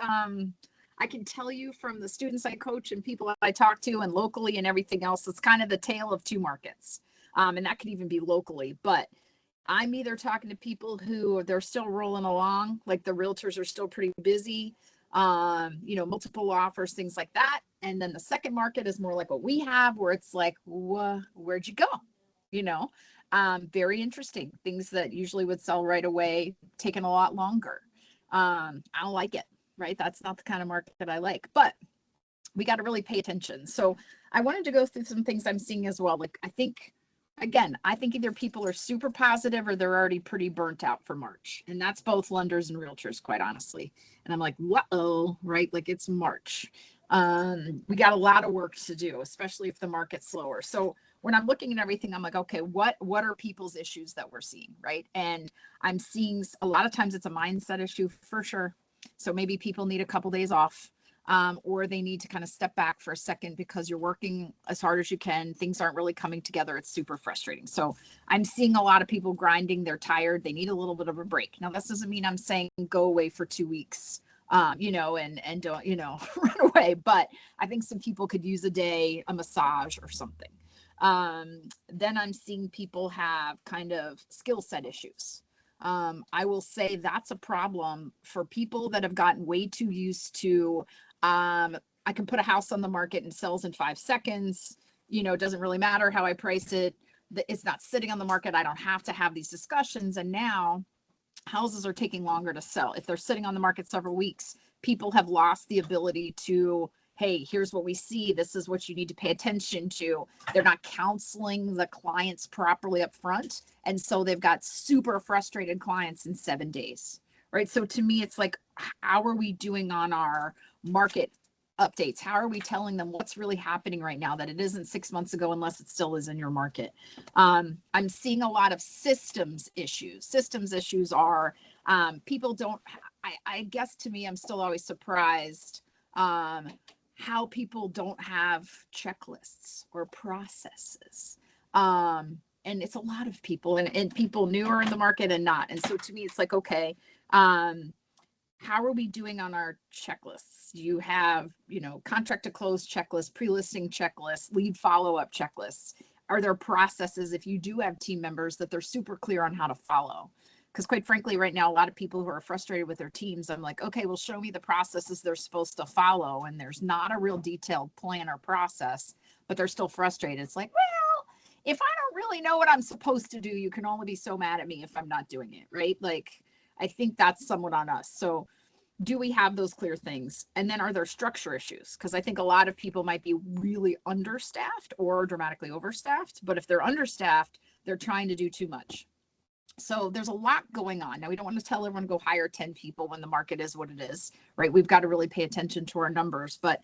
I can tell you from the students I coach and people I talk to and locally and everything else, it's kind of the tale of two markets. And that could even be locally, but I'm either talking to people who they're still rolling along, like the realtors are still pretty busy, multiple offers, things like that. And then the second market is more like what we have, where it's like, where'd you go? You know, very interesting things that usually would sell right away, taking a lot longer. I don't like it, right? That's not the kind of market that I like, but we got to really pay attention. So I wanted to go through some things I'm seeing as well. Like, I think either people are super positive or they're already pretty burnt out for March. And that's both lenders and realtors, quite honestly. And I'm like, whoa, right? Like it's March. We got a lot of work to do, especially if the market's slower. So when I'm looking at everything, I'm like, okay, what are people's issues that we're seeing, right? And I'm seeing a lot of times it's a mindset issue for sure. So maybe people need a couple days off. Or they need to kind of step back for a second because you're working as hard as you can. Things aren't really coming together. It's super frustrating. So I'm seeing a lot of people grinding. They're tired. They need a little bit of a break. Now, this doesn't mean I'm saying go away for 2 weeks, and don't, run away. But I think some people could use a day, a massage or something. Then I'm seeing people have kind of skill set issues. I will say that's a problem for people that have gotten way too used to I can put a house on the market and sells in 5 seconds. It doesn't really matter how I price it. It's not sitting on the market. I don't have to have these discussions. And now houses are taking longer to sell. If they're sitting on the market several weeks, people have lost the ability to, hey, here's what we see. This is what you need to pay attention to. They're not counseling the clients properly up front. And so they've got super frustrated clients in 7 days, right? So to me, it's like, how are we doing on our market updates? How are we telling them what's really happening right now that it isn't 6 months ago, unless it still is in your market? I'm seeing a lot of systems issues. Systems issues are people don't, I guess to me, I'm still always surprised how people don't have checklists or processes. And it's a lot of people and people newer in the market and not. And so to me, it's like, okay, how are we doing on our checklists? You have, contract to close checklist, pre-listing checklist, lead follow-up checklists. Are there processes, if you do have team members, that they're super clear on how to follow? Because quite frankly, right now, a lot of people who are frustrated with their teams, I'm like, okay, well, show me the processes they're supposed to follow. And there's not a real detailed plan or process, but they're still frustrated. It's like, well, if I don't really know what I'm supposed to do, you can only be so mad at me if I'm not doing it, right? Like, I think that's somewhat on us. So do we have those clear things? And then are there structure issues? Because I think a lot of people might be really understaffed or dramatically overstaffed. But if they're understaffed, they're trying to do too much. So there's a lot going on. Now, we don't want to tell everyone to go hire 10 people when the market is what it is, right? We've got to really pay attention to our numbers. But,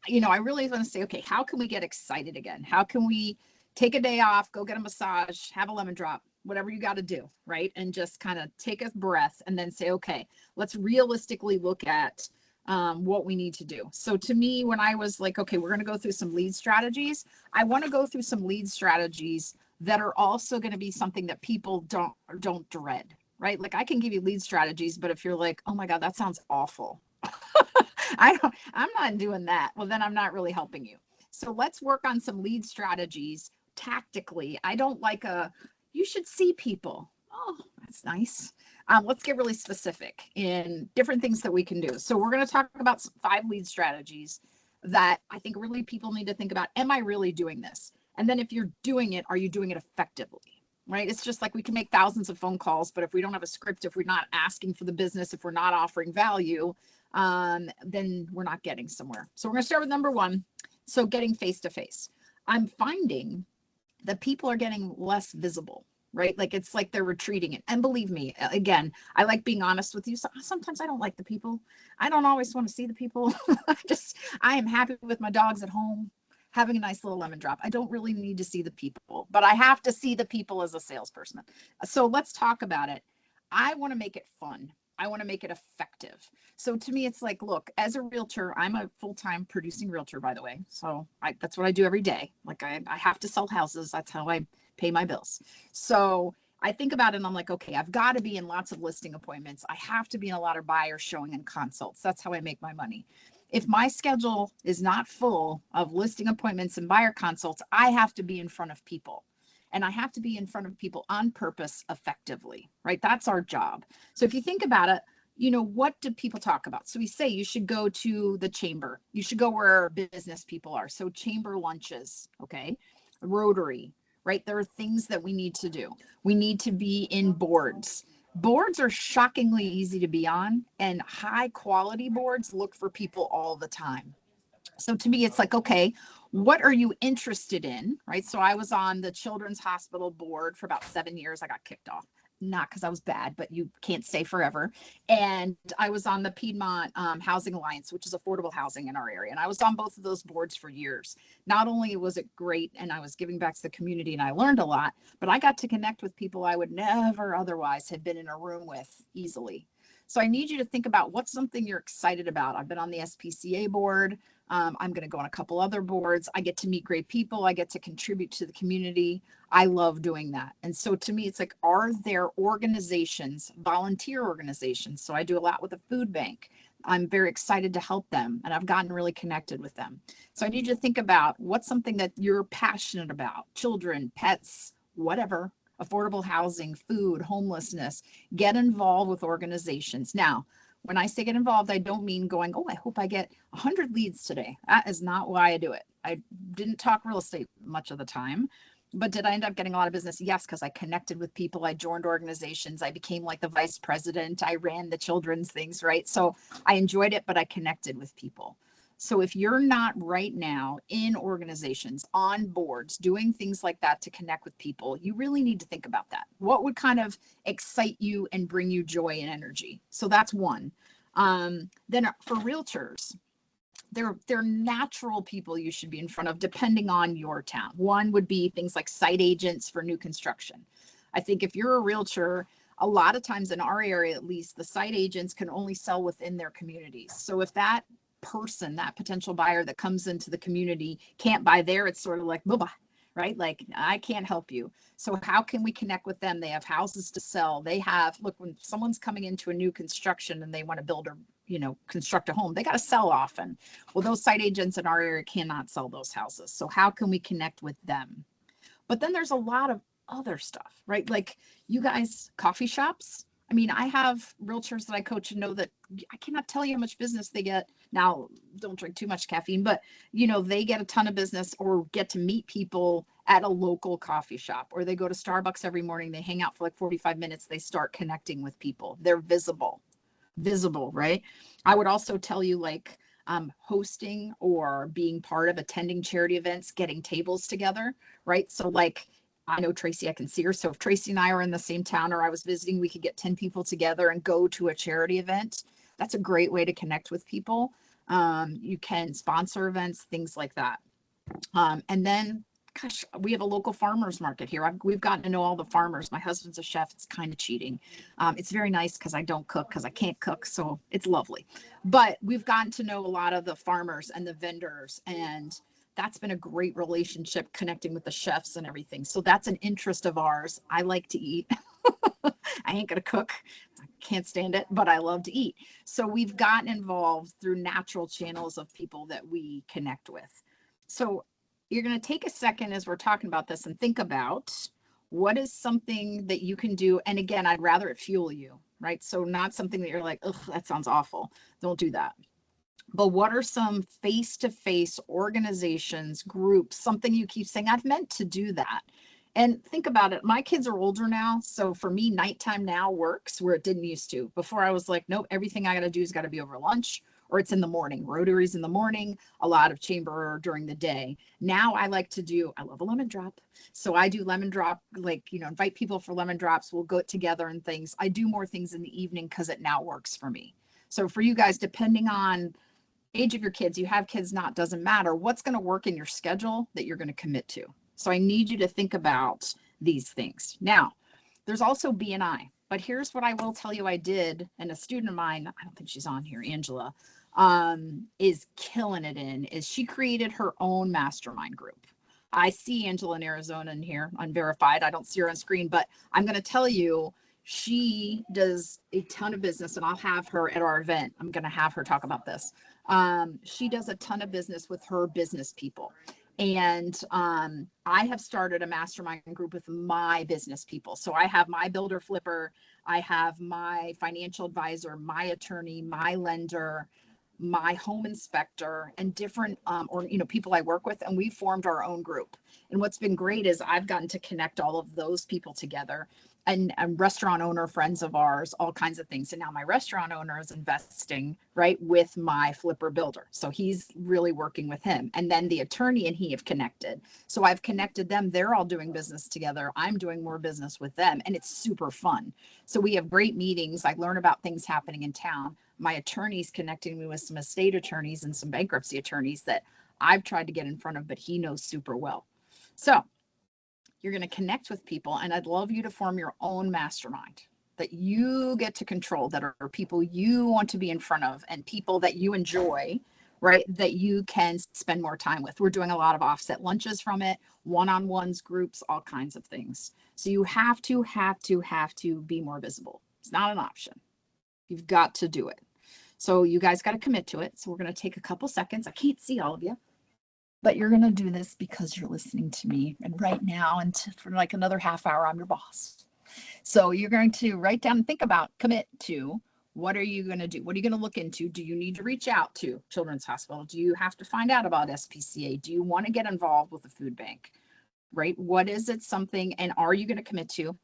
I really want to say, okay, how can we get excited again? How can we take a day off, go get a massage, have a lemon drop, whatever you got to do, right? And just kind of take a breath and then say, okay, let's realistically look at what we need to do. So to me, when I was like, okay, we're going to go through some lead strategies, I want to go through some lead strategies that are also going to be something that people don't dread, right? Like I can give you lead strategies, but if you're like, oh my God, that sounds awful. I'm not doing that. Well, then I'm not really helping you. So let's work on some lead strategies tactically. I don't like you should see people. Oh, that's nice. Let's get really specific in different things that we can do. So we're going to talk about 5 lead strategies that I think really people need to think about. Am I really doing this? And then if you're doing it, are you doing it effectively? Right? It's just like we can make thousands of phone calls, but if we don't have a script, if we're not asking for the business, if we're not offering value, then we're not getting somewhere. So we're going to start with number 1. So getting face-to-face. I'm finding that people are getting less visible, right? Like it's like they're retreating it. And believe me, again, I like being honest with you. So sometimes I don't like the people. I don't always want to see the people. I am happy with my dogs at home, having a nice little lemon drop. I don't really need to see the people, but I have to see the people as a salesperson. So let's talk about it. I want to make it fun. I want to make it effective. So to me, it's like, look, as a realtor, I'm a full-time producing realtor, by the way. So that's what I do every day. Like I have to sell houses. That's how I pay my bills. So I think about it and I'm like, okay, I've got to be in lots of listing appointments. I have to be in a lot of buyer showing and consults. That's how I make my money. If my schedule is not full of listing appointments and buyer consults, I have to be in front of people. And I have to be in front of people on purpose effectively, right? That's our job. So if you think about it, what do people talk about? So we say you should go to the chamber. You should go where business people are. So chamber lunches, okay? Rotary, right? There are things that we need to do. We need to be in boards. Boards are shockingly easy to be on, and high quality boards look for people all the time. So to me, it's like, okay, what are you interested in? Right. So I was on the Children's Hospital board for about 7 years. I got kicked off, not because I was bad, but you can't stay forever. And I was on the Piedmont Housing Alliance, which is affordable housing in our area. And I was on both of those boards for years. Not only was it great and I was giving back to the community and I learned a lot, but I got to connect with people I would never otherwise have been in a room with easily. So I need you to think about what's something you're excited about. I've been on the SPCA board. I'm going to go on a couple other boards. I get to meet great people. I get to contribute to the community. I love doing that. And so to me, it's like, are there organizations, volunteer organizations? So I do a lot with the food bank. I'm very excited to help them and I've gotten really connected with them. So I need you to think about what's something that you're passionate about, children, pets, whatever, affordable housing, food, homelessness. Get involved with organizations. Now, when I say get involved, I don't mean going, oh, I hope I get 100 leads today. That is not why I do it. I didn't talk real estate much of the time, but did I end up getting a lot of business? Yes, because I connected with people. I joined organizations. I became like the vice president. I ran the children's things, right? So I enjoyed it, but I connected with people. So if you're not right now in organizations, on boards, doing things like that to connect with people, you really need to think about that. What would kind of excite you and bring you joy and energy? So that's one. Then for realtors, they're natural people you should be in front of depending on your town. One would be things like site agents for new construction. I think if you're a realtor, a lot of times in our area, at least, the site agents can only sell within their communities. So if that person, that potential buyer that comes into the community can't buy there, it's sort of like, bye-bye, right? Like, I can't help you. So how can we connect with them? They have houses to sell. They have, look, when someone's coming into a new construction and they want to build or, construct a home, they got to sell often. Well, those site agents in our area cannot sell those houses. So how can we connect with them? But then there's a lot of other stuff, right? Like you guys, coffee shops. I mean, I have realtors that I coach and know that I cannot tell you how much business they get. Now, don't drink too much caffeine, but they get a ton of business or get to meet people at a local coffee shop, or they go to Starbucks every morning. They hang out for like 45 minutes. They start connecting with people. They're visible, right? I would also tell you like hosting or being part of attending charity events, getting tables together, right? So like, I know Tracy, I can see her. So if Tracy and I are in the same town or I was visiting, we could get 10 people together and go to a charity event. That's a great way to connect with people. You can sponsor events, things like that. And then, gosh, we have a local farmers market here. We've gotten to know all the farmers. My husband's a chef. It's kind of cheating. It's very nice because I don't cook because I can't cook. So it's lovely. But we've gotten to know a lot of the farmers and the vendors, and that's been a great relationship connecting with the chefs and everything. So that's an interest of ours. I like to eat. I ain't going to cook. I can't stand it, but I love to eat. So we've gotten involved through natural channels of people that we connect with. So you're going to take a second as we're talking about this and think about what is something that you can do. And again, I'd rather it fuel you, right? So not something that you're like, ugh, that sounds awful. Don't do that. But what are some face-to-face organizations, groups, something you keep saying, I've meant to do that. And think about it. My kids are older now. So for me, nighttime now works where it didn't used to. Before I was like, nope, everything I got to do is got to be over lunch or it's in the morning. Rotaries in the morning, a lot of chamber during the day. Now I like to do, I love a lemon drop. So I do lemon drop, like, invite people for lemon drops. We'll go together and things. I do more things in the evening because it now works for me. So for you guys, depending on age of your kids, you have kids, not, doesn't matter. What's going to work in your schedule that you're going to commit to? So I need you to think about these things. Now, there's also BNI, but here's what I will tell you I did. And a student of mine, I don't think she's on here, Angela, is killing it is she created her own mastermind group. I see Angela in Arizona in here, unverified. I don't see her on screen, but I'm going to tell you, she does a ton of business, and I'll have her at our event. I'm going to have her talk about this. She does a ton of business with her business people. And I have started a mastermind group with my business people. So I have my builder flipper, I have my financial advisor, my attorney, my lender, my home inspector, and different people I work with, and we formed our own group. And what's been great is I've gotten to connect all of those people together, and restaurant owner friends of ours, all kinds of things. And now my restaurant owner is investing right with my flipper builder, so he's really working with him. And then the attorney and he have connected, so I've connected them. They're all doing business together, I'm doing more business with them, and it's super fun. So we have great meetings. I learn about things happening in town. My attorney's connecting me with some estate attorneys and some bankruptcy attorneys that I've tried to get in front of, but he knows super well. So you're going to connect with people, and I'd love you to form your own mastermind that you get to control, that are people you want to be in front of and people that you enjoy, right? That you can spend more time with. We're doing a lot of offset lunches from it, one-on-ones, groups, all kinds of things. So you have to be more visible. It's not an option. You've got to do it. So you guys got to commit to it. So we're going to take a couple seconds. I can't see all of you, but you're going to do this because you're listening to me. And right now, and for like another half hour, I'm your boss. So you're going to write down and think about, commit to, what are you going to do? What are you going to look into? Do you need to reach out to Children's Hospital? Do you have to find out about SPCA? Do you want to get involved with the food bank? Right? What is it, something, and are you going to commit to?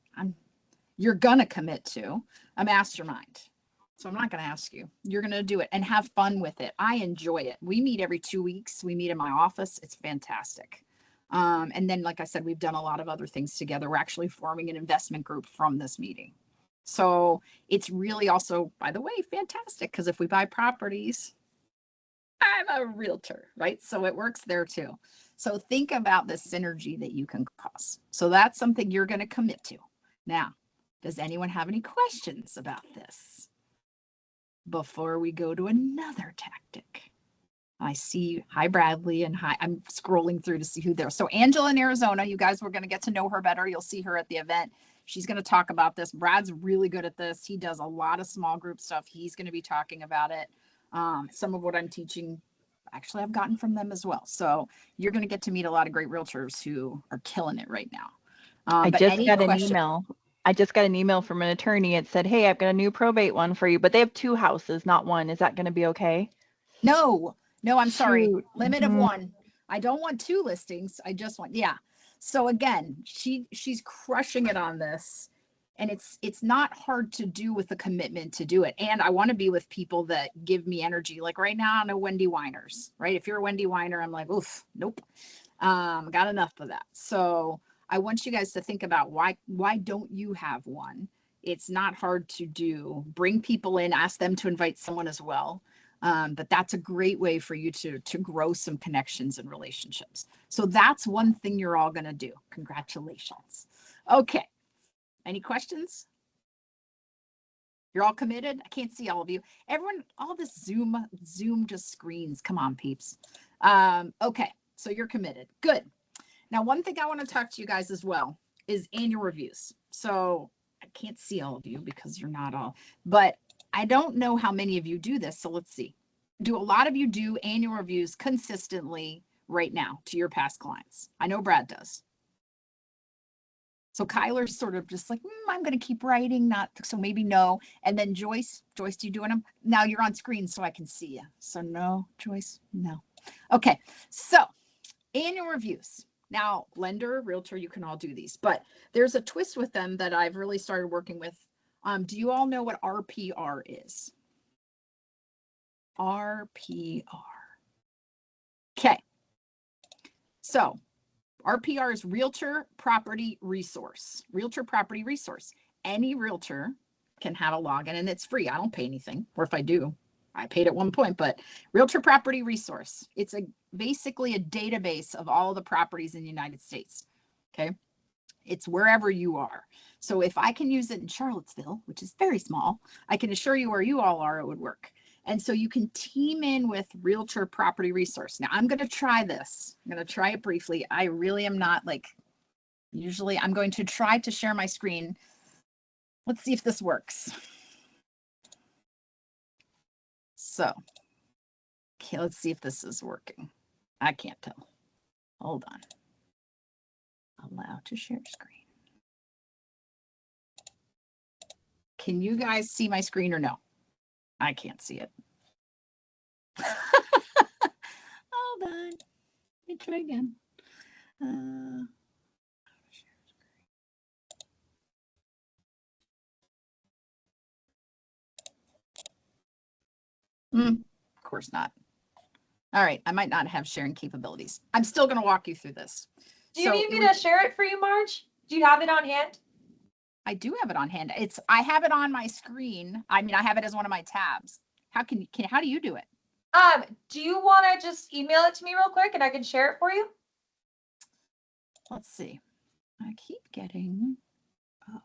You're going to commit to a mastermind. So I'm not going to ask you. You're going to do it and have fun with it. I enjoy it. We meet every 2 weeks. We meet in my office. It's fantastic. And then, like I said, we've done a lot of other things together. We're actually forming an investment group from this meeting. So it's really also, by the way, fantastic, because if we buy properties, I'm a realtor, right? So it works there too. So think about the synergy that you can cause. So that's something you're going to commit to. Now, does anyone have any questions about this before we go to another tactic? I see, hi Bradley, and hi, I'm scrolling through to see who there. So Angela in Arizona, you guys, we're going to get to know her better. You'll see her at the event. She's going to talk about this. Brad's really good at this. He does a lot of small group stuff. He's going to be talking about it. Some of what I'm teaching, actually, I've gotten from them as well. So you're going to get to meet a lot of great realtors who are killing it right now. I just got an email from an attorney. It said, hey, I've got a new probate one for you, but they have 2 houses, not one. Is that going to be okay? No, I'm sorry. Shoot. Limit of 1. I don't want 2 listings. I just want, yeah. So again, she's crushing it on this, and it's not hard to do with the commitment to do it. And I want to be with people that give me energy. Like right now, I know Wendy Weiners, right? If you're a Wendy Weiner, I'm like, oof, nope. Got enough of that. So I want you guys to think about why don't you have one? It's not hard to do. Bring people in, ask them to invite someone as well. But that's a great way for you to grow some connections and relationships. So that's one thing you're all going to do. Congratulations. Okay. Any questions? You're all committed? I can't see all of you. Everyone, all this Zoom just screens. Come on, peeps. Okay. So you're committed. Good. Now, one thing I want to talk to you guys as well is annual reviews. So I can't see all of you because you're not all, but I don't know how many of you do this. So let's see. Do a lot of you do annual reviews consistently right now to your past clients? I know Brad does. So Kyler's sort of just like, I'm going to keep writing, not so maybe no. And then Joyce, do you doing them? Now you're on screen so I can see you. So no, Joyce, no. Okay. So annual reviews. Now, lender, realtor, you can all do these, but there's a twist with them that I've really started working with. Do you all know what RPR is? RPR. Okay. So RPR is Realtor Property Resource. Realtor Property Resource. Any realtor can have a login, and it's free. I don't pay anything, or if I do, I paid at one point, but Realtor Property Resource. It's basically a database of all the properties in the United States. Okay. It's wherever you are. So if I can use it in Charlottesville, which is very small, I can assure you where you all are, it would work. And so you can team in with Realtor Property Resource. Now I'm going to try this. I'm going to try it briefly. I really am not like, usually I'm going to try to share my screen. Let's see if this works. So, okay, let's see if this is working. I can't tell. Hold on. Allow to share screen. Can you guys see my screen or no? I can't see it. Hold on. Let me try again. Of course not. All right, I might not have sharing capabilities. I'm still going to walk you through this. Do you need me to share it for you, Marge? Do you have it on hand? I do have it on hand. I have it on my screen. I mean, I have it as one of my tabs. How do you do it? Do you want to just email it to me real quick and I can share it for you? Let's see. I keep getting, oh,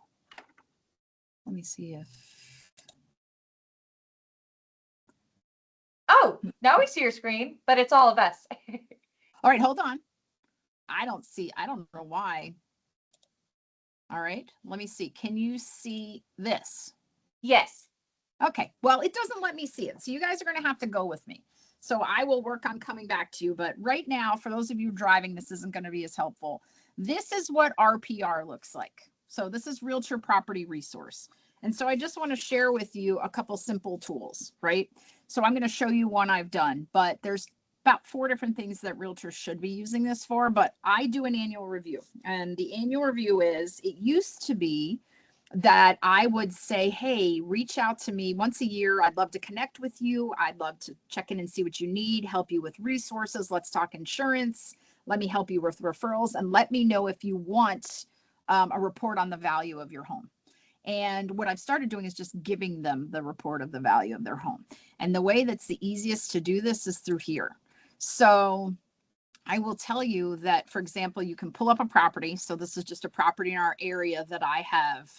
let me see if. Oh, now we see your screen, but it's all of us. All right, hold on. I don't know why. All right, let me see. Can you see this? Yes. Okay, well, it doesn't let me see it. So you guys are going to have to go with me. So I will work on coming back to you. But right now, for those of you driving, this isn't going to be as helpful. This is what RPR looks like. So this is Realtor Property Resource. And so I just want to share with you a couple simple tools, right? So I'm going to show you one I've done, but there's about 4 different things that realtors should be using this for, but I do an annual review. And the annual review is, it used to be that I would say, hey, reach out to me once a year. I'd love to connect with you. I'd love to check in and see what you need, help you with resources. Let's talk insurance. Let me help you with referrals, and let me know if you want a report on the value of your home. And what I've started doing is just giving them the report of the value of their home. And the way that's the easiest to do this is through here. So I will tell you that, for example, you can pull up a property. So this is just a property in our area that I have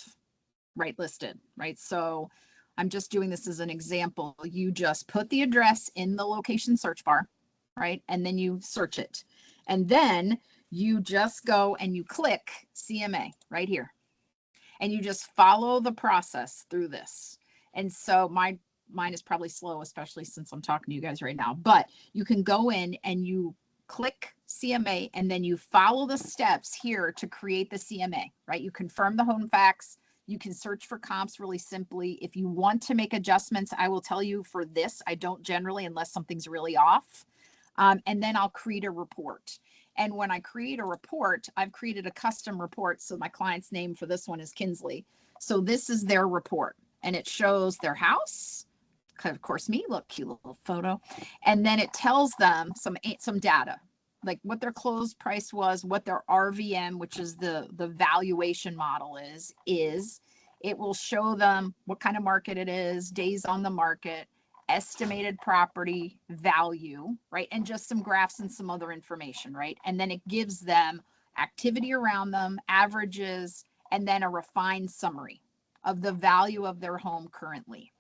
listed, right? So I'm just doing this as an example. You just put the address in the location search bar, right? And then you search it. And then you just go and you click CMA right here. And you just follow the process through this. And so mine is probably slow, especially since I'm talking to you guys right now, but you can go in and you click CMA and then you follow the steps here to create the CMA, right? You confirm the home facts. You can search for comps really simply. If you want to make adjustments, I will tell you for this, I don't generally unless something's really off. And then I'll create a report. And when I create a report, I've created a custom report. So my client's name for this one is Kinsley. So this is their report and it shows their house. Of course, me, look, cute little photo. And then it tells them some data, like what their closed price was, what their RVM, which is the valuation model is. It will show them what kind of market it is, days on the market, estimated property value, right? And just some graphs and some other information, right? And then it gives them activity around them, averages, and then a refined summary of the value of their home currently.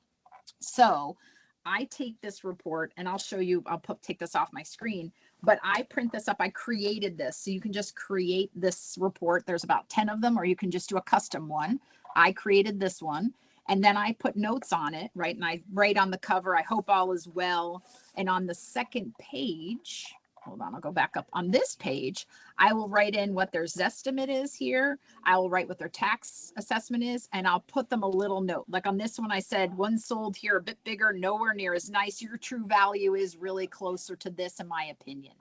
So I take this report and I'll show you, take this off my screen, but I print this up. I created this. So you can just create this report. There's about 10 of them, or you can just do a custom one. I created this one. And then I put notes on it, right? And I write on the cover, I hope all is well. And on the second page, hold on, I'll go back up. On this page, I will write in what their Zestimate is here. I will write what their tax assessment is, and I'll put them a little note. Like on this one, I said, one sold here a bit bigger, nowhere near as nice. Your true value is really closer to this, in my opinion,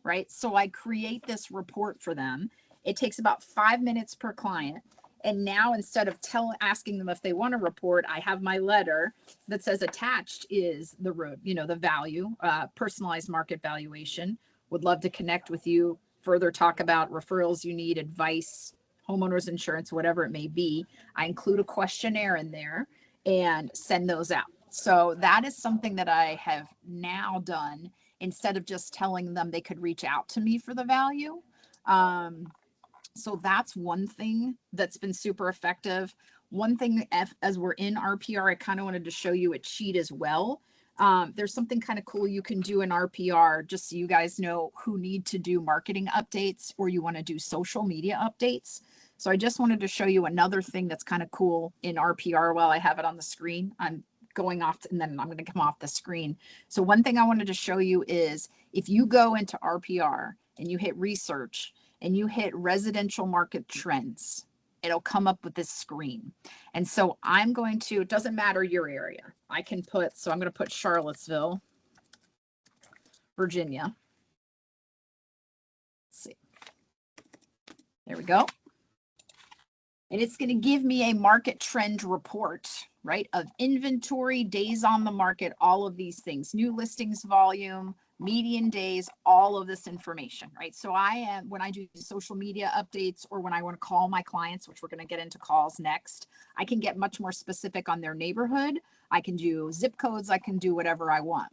right? So I create this report for them. It takes about 5 minutes per client. And now instead of asking them if they want a report, I have my letter that says attached is the value, personalized market valuation. Would love to connect with you, further talk about referrals you need, advice, homeowners insurance, whatever it may be. I include a questionnaire in there and send those out. So that is something that I have now done instead of just telling them they could reach out to me for the value. So that's one thing that's been super effective. One thing, as we're in RPR, I kind of wanted to show you a cheat as well. There's something kind of cool you can do in RPR, just so you guys know who need to do marketing updates or you want to do social media updates. So I just wanted to show you another thing that's kind of cool in RPR while I have it on the screen. I'm going off and then I'm going to come off the screen. So one thing I wanted to show you is if you go into RPR and you hit research and you hit residential market trends, it'll come up with this screen. And so I'm going to, it doesn't matter your area. I can put, so I'm going to put Charlottesville, Virginia. Let's see. There we go. And it's going to give me a market trend report, right, of inventory, days on the market, all of these things, new listings volume, median days, all of this information, right? So I am, when I do social media updates or when I want to call my clients, which we're going to get into calls next, I can get much more specific on their neighborhood. I can do zip codes. I can do whatever I want.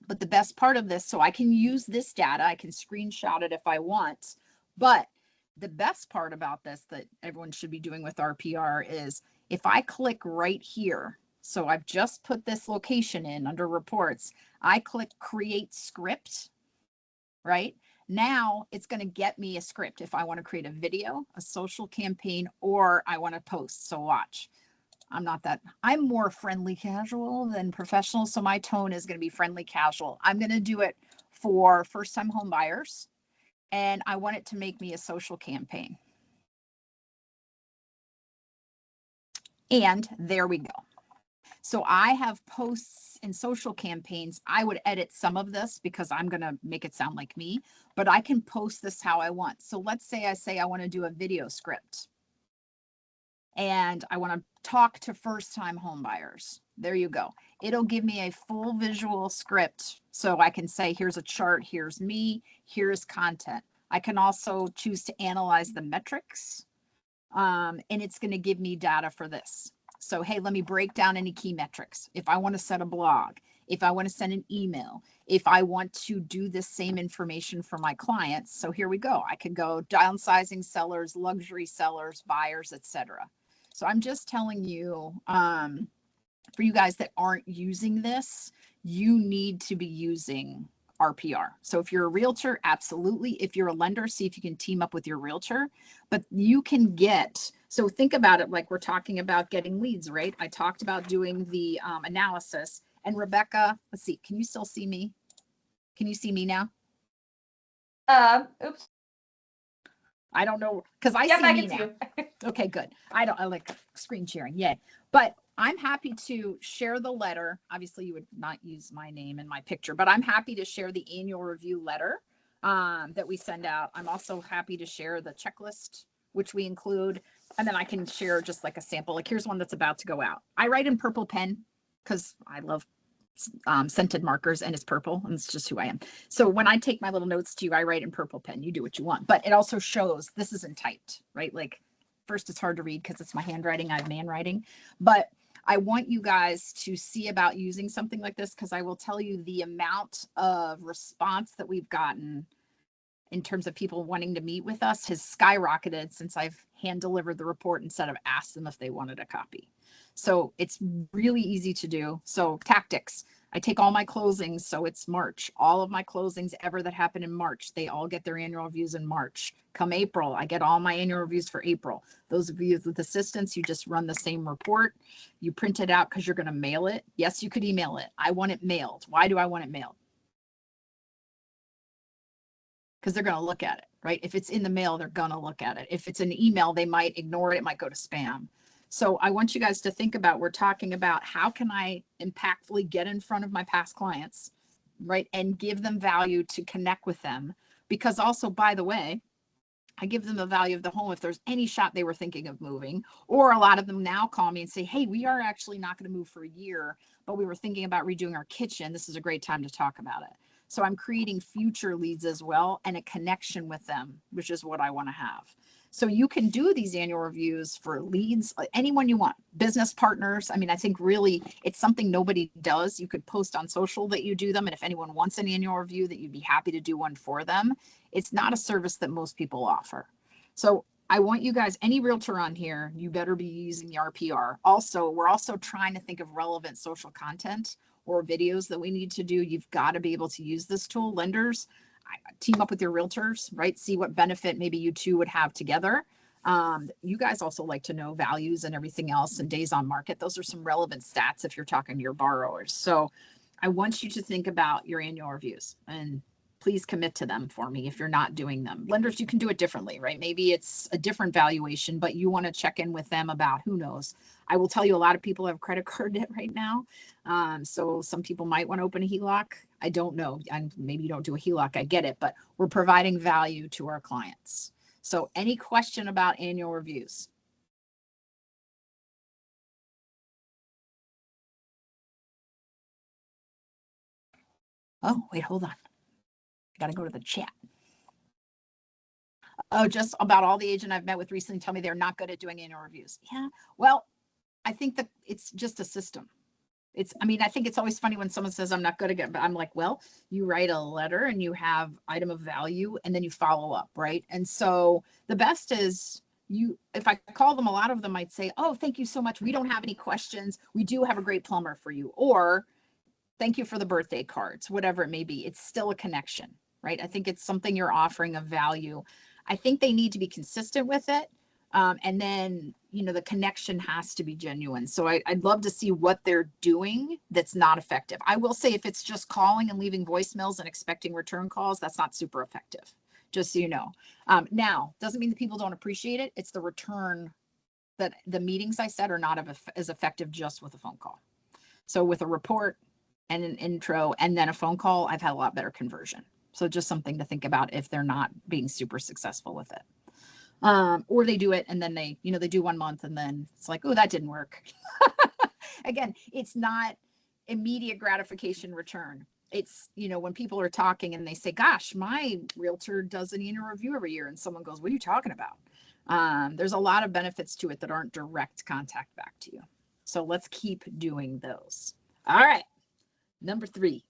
But the best part of this, so I can use this data, I can screenshot it if I want, but the best part about this that everyone should be doing with RPR is if I click right here, so I've just put this location in under reports, I click create script, right? Now it's going to get me a script if I want to create a video, a social campaign, or I want to post. So watch. I'm more friendly casual than professional. So my tone is going to be friendly casual. I'm going to do it for first time home buyers. And I want it to make me a social campaign. And there we go. So I have posts and social campaigns. I would edit some of this because I'm going to make it sound like me, but I can post this how I want. So let's say I want to do a video script and I want to talk to first time home buyers. There you go. It'll give me a full visual script. So I can say, here's a chart, here's me, here's content. I can also choose to analyze the metrics, and it's going to give me data for this. So, hey, let me break down any key metrics. If I want to set a blog, if I want to send an email, if I want to do the same information for my clients. So here we go. I could go downsizing sellers, luxury sellers, buyers, etc. So I'm just telling you, for you guys that aren't using this, you need to be using RPR. So if you're a realtor, absolutely. If you're a lender, see if you can team up with your realtor, but you can get, so think about it like we're talking about getting leads, right? I talked about doing the analysis, and Rebecca, let's see, can you still see me? Can you see me now? Oops. I don't know, because I Yep, see I me can see now. you. Okay, good. I like screen sharing. Yay. But I'm happy to share the letter. Obviously, you would not use my name and my picture, but I'm happy to share the annual review letter that we send out. I'm also happy to share the checklist, which we include. And then I can share just like a sample. Like here's one that's about to go out. I write in purple pen because I love scented markers and it's purple and it's just who I am. So when I take my little notes to you, I write in purple pen. You do what you want, but it also shows this isn't typed, right? Like first it's hard to read because it's my handwriting. I have man writing, but I want you guys to see about using something like this because I will tell you the amount of response that we've gotten in terms of people wanting to meet with us has skyrocketed since I've hand delivered the report instead of asked them if they wanted a copy. So it's really easy to do. So tactics, I take all my closings. So it's March, all of my closings ever that happen in March, they all get their annual reviews in March. Come April, I get all my annual reviews for April. Those of you with assistants, you just run the same report. You print it out because you're going to mail it. Yes, you could email it. I want it mailed. Why do I want it mailed? Because they're going to look at it, right? If it's in the mail, they're going to look at it. If it's an email, they might ignore it. It might go to spam. So I want you guys to think about, we're talking about how can I impactfully get in front of my past clients, right? And give them value to connect with them. Because also, by the way, I give them the value of the home if there's any shot they were thinking of moving, or a lot of them now call me and say, hey, we are actually not going to move for a year, but we were thinking about redoing our kitchen. This is a great time to talk about it. So I'm creating future leads as well and a connection with them, which is what I want to have. So you can do these annual reviews for leads, anyone you want, business partners. I mean, I think really it's something nobody does. You could post on social that you do them. And if anyone wants an annual review, that you'd be happy to do one for them. It's not a service that most people offer. So I want you guys, any realtor on here, you better be using the RPR. Also, we're also trying to think of relevant social content. or videos that we need to do, you've got to be able to use this tool. Lenders, team up with your realtors, right? See what benefit maybe you two would have together. You guys also like to know values and everything else and days on market. Those are some relevant stats if you're talking to your borrowers. So I want you to think about your annual reviews and please commit to them for me if you're not doing them. Lenders, you can do it differently, right? Maybe it's a different valuation, but you want to check in with them about who knows. I will tell you a lot of people have credit card debt right now. So some people might want to open a HELOC. I don't know. And maybe you don't do a HELOC. I get it, but we're providing value to our clients. So any question about annual reviews? Oh, wait, hold on. I got to go to the chat. Oh, just about all the agent I've met with recently tell me they're not good at doing annual reviews. Yeah, well, I think that it's just a system. I think it's always funny when someone says I'm not good at it, but I'm like, well, you write a letter and you have item of value and then you follow up, right? And so the best is if I call them, a lot of them might say, oh, thank you so much. We don't have any questions. We do have a great plumber for you. Or thank you for the birthday cards, whatever it may be. It's still a connection, right? I think it's something you're offering of value. I think they need to be consistent with it. And then, the connection has to be genuine. So I'd love to see what they're doing that's not effective. I will say if it's just calling and leaving voicemails and expecting return calls, that's not super effective, just so you know. Now, doesn't mean that people don't appreciate it. It's the return that the meetings I said are not as effective just with a phone call. So with a report and an intro and then a phone call, I've had a lot better conversion. So just something to think about if they're not being super successful with it. Or they do it and then they do 1 month and then it's like, oh, that didn't work. Again, it's not immediate gratification return. It's, when people are talking and they say, gosh, my realtor does an annual review every year. And someone goes, what are you talking about? There's a lot of benefits to it that aren't direct contact back to you. So let's keep doing those. All right. Number 3.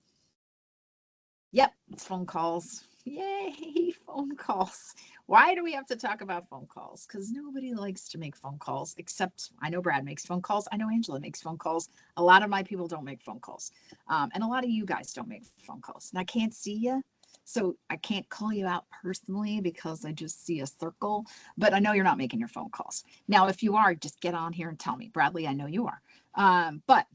Yep, it's phone calls. Yay, phone calls. Why do we have to talk about phone calls? Because nobody likes to make phone calls, except I know Brad makes phone calls. I know Angela makes phone calls. A lot of my people don't make phone calls. And a lot of you guys don't make phone calls. And I can't see you, so I can't call you out personally because I just see a circle. But I know you're not making your phone calls. Now, if you are, just get on here and tell me. Bradley, I know you are. But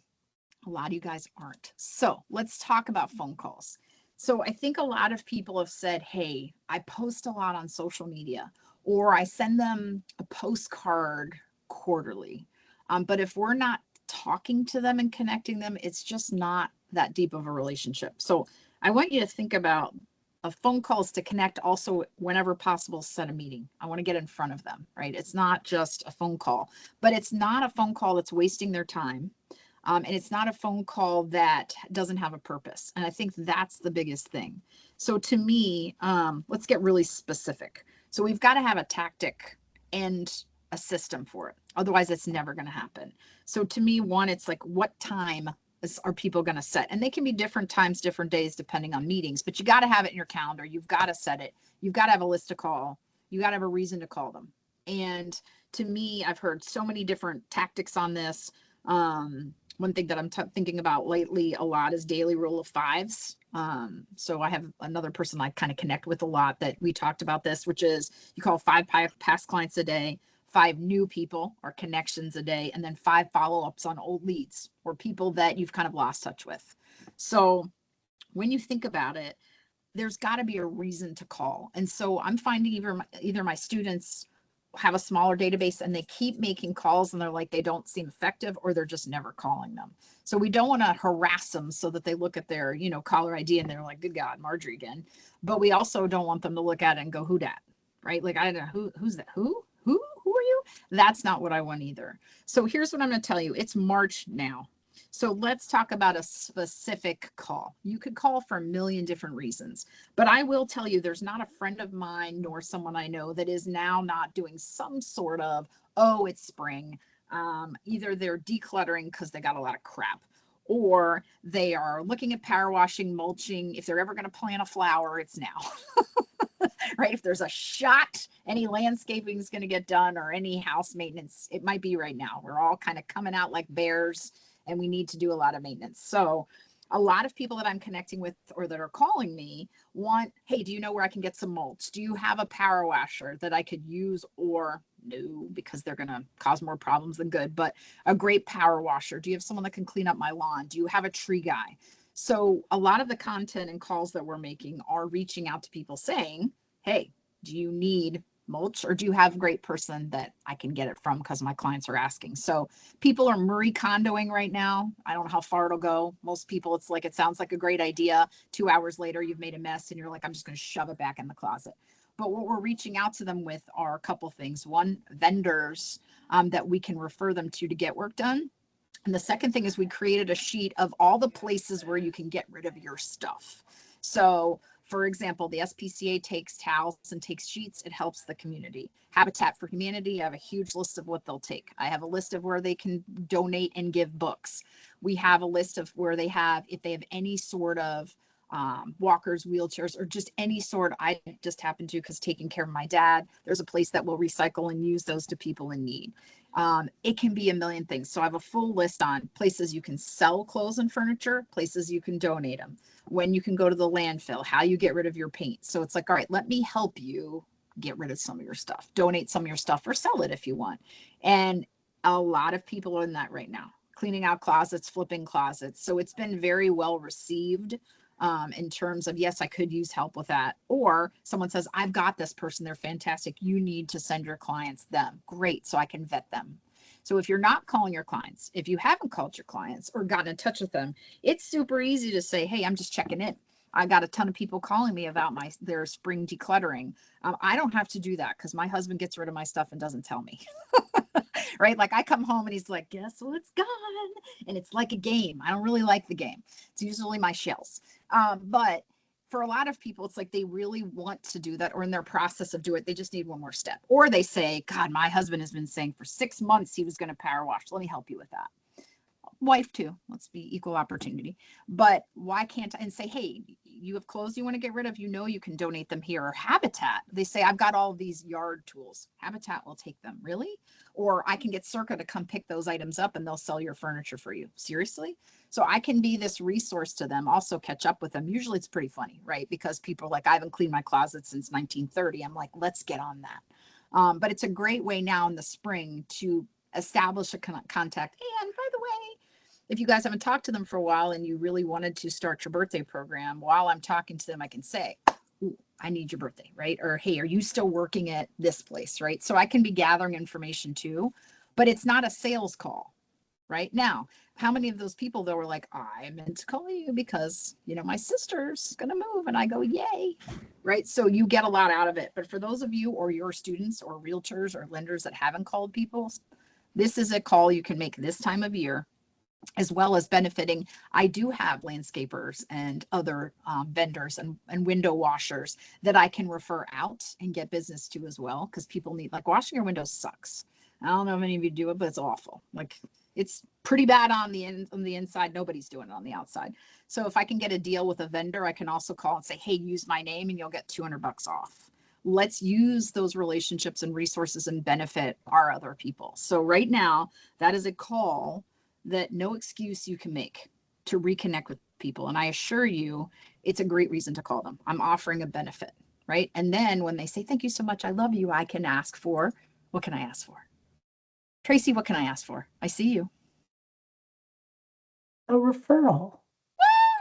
a lot of you guys aren't. So let's talk about phone calls. So I think a lot of people have said, hey, I post a lot on social media, or I send them a postcard quarterly. But if we're not talking to them and connecting them, it's just not that deep of a relationship. So I want you to think about a phone calls to connect. Also, whenever possible, set a meeting. I want to get in front of them, right? It's not just a phone call, but it's not a phone call that's wasting their time. And it's not a phone call that doesn't have a purpose. And I think that's the biggest thing. So to me, let's get really specific. So we've got to have a tactic and a system for it. Otherwise, it's never going to happen. So to me, one, it's like, what time are people going to set? And they can be different times, different days, depending on meetings, but you got to have it in your calendar. You've got to set it. You've got to have a list to call. You got to have a reason to call them. And to me, I've heard so many different tactics on this. One thing that I'm thinking about lately a lot is daily rule of 5s. So I have another person I kind of connect with a lot that we talked about this, which is you call 5 past clients a day, 5 new people or connections a day, and then 5 follow-ups on old leads or people that you've kind of lost touch with. So when you think about it, there's got to be a reason to call. And so I'm finding either my students have a smaller database and they keep making calls and they're like, they don't seem effective, or they're just never calling them. So we don't want to harass them so that they look at their, caller ID and they're like, good God, Marjorie again. But we also don't want them to look at it and go, who dat? Right? Like, I don't know, who's that? Who are you? That's not what I want either. So here's what I'm going to tell you. It's March now. So let's talk about a specific call. You could call for a million different reasons, but I will tell you there's not a friend of mine nor someone I know that is now not doing some sort of, oh, it's spring. Either they're decluttering because they got a lot of crap, or they are looking at power washing, mulching. If they're ever going to plant a flower, it's now. Right? If there's a shot, any landscaping is going to get done, or any house maintenance, it might be right now. We're all kind of coming out like bears and we need to do a lot of maintenance. So A lot of people that I'm connecting with or that are calling me want, hey, do you know where I can get some mulch? Do you have a power washer that I could use? Or no, because they're going to cause more problems than good, but a great power washer. Do you have someone that can clean up my lawn? Do you have a tree guy? So a lot of the content and calls that we're making are reaching out to people saying, hey, do you need mulch, or do you have a great person that I can get it from because my clients are asking? So people are Marie Kondoing right now. I don't know how far it'll go. Most people, it's like, it sounds like a great idea. 2 hours later, you've made a mess and you're like, I'm just going to shove it back in the closet. But what we're reaching out to them with are a couple things. One, vendors that we can refer them to get work done. And the second thing is we created a sheet of all the places where you can get rid of your stuff. So for example, the SPCA takes towels and takes sheets. It helps the community. Habitat for Humanity, I have a huge list of what they'll take. I have a list of where they can donate and give books. We have a list of where they have, if they have any sort of walkers, wheelchairs, or just any sort. I just happen to, because taking care of my dad, there's a place that will recycle and use those to people in need. It can be a million things. So I have a full list on places you can sell clothes and furniture, places you can donate them, when you can go to the landfill, how you get rid of your paint. So it's like, all right, let me help you get rid of some of your stuff, donate some of your stuff, or sell it if you want. And a lot of people are in that right now, cleaning out closets, flipping closets. So it's been very well received. In terms of, yes, I could use help with that. Or someone says, I've got this person, they're fantastic. You need to send your clients them. Great. So I can vet them. So if you're not calling your clients, if you haven't called your clients or gotten in touch with them, it's super easy to say, hey, I'm just checking in. I got a ton of people calling me about their spring decluttering. I don't have to do that because my husband gets rid of my stuff and doesn't tell me. Right? Like I come home and he's like, guess what's gone? And it's like a game. I don't really like the game. It's usually my shells. But for a lot of people, it's like they really want to do that, or in their process of doing it, they just need one more step. Or they say, God, my husband has been saying for 6 months he was going to power wash. Let me help you with that. Wife too. Let's be equal opportunity. But why can't I, and say, hey, you have clothes you want to get rid of, you can donate them here. Or Habitat, they say, I've got all of these yard tools. Habitat will take them. Really? Or I can get Circa to come pick those items up and they'll sell your furniture for you. Seriously? So I can be this resource to them, also catch up with them. Usually it's pretty funny, right? Because people are like, I haven't cleaned my closet since 1930. I'm like, let's get on that. But it's a great way now in the spring to establish a contact. And by the way, if you guys haven't talked to them for a while and you really wanted to start your birthday program, while I'm talking to them, I can say, ooh, I need your birthday, right? Or, hey, are you still working at this place, right? So I can be gathering information too, but it's not a sales call, right? Now, how many of those people though were like, I meant to call you because, my sister's going to move, and I go, yay, right? So you get a lot out of it. But for those of you or your students or realtors or lenders that haven't called people, this is a call you can make this time of year, as well as benefiting. I do have landscapers and other vendors and window washers that I can refer out and get business to as well, because people need, like, washing your windows sucks. I don't know if many of you do it, but it's awful. Like, it's pretty bad on the inside. Nobody's doing it on the outside. So if I can get a deal with a vendor, I can also call and say, hey, use my name and you'll get $200 off. Let's use those relationships and resources and benefit our other people. So right now, that is a call that no excuse you can make to reconnect with people. And I assure you, it's a great reason to call them. I'm offering a benefit, right? And then when they say, thank you so much, I love you, I can ask for, what can I ask for? Tracy, what can I ask for? I see you. A referral.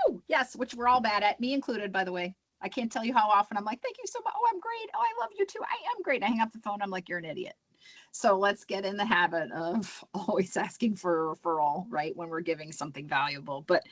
Woo! Yes, which we're all bad at, me included, by the way. I can't tell you how often I'm like, thank you so much. Oh, I'm great. Oh, I love you too. I am great. I hang up the phone. I'm like, you're an idiot. So let's get in the habit of always asking for a referral, right? When we're giving something valuable. But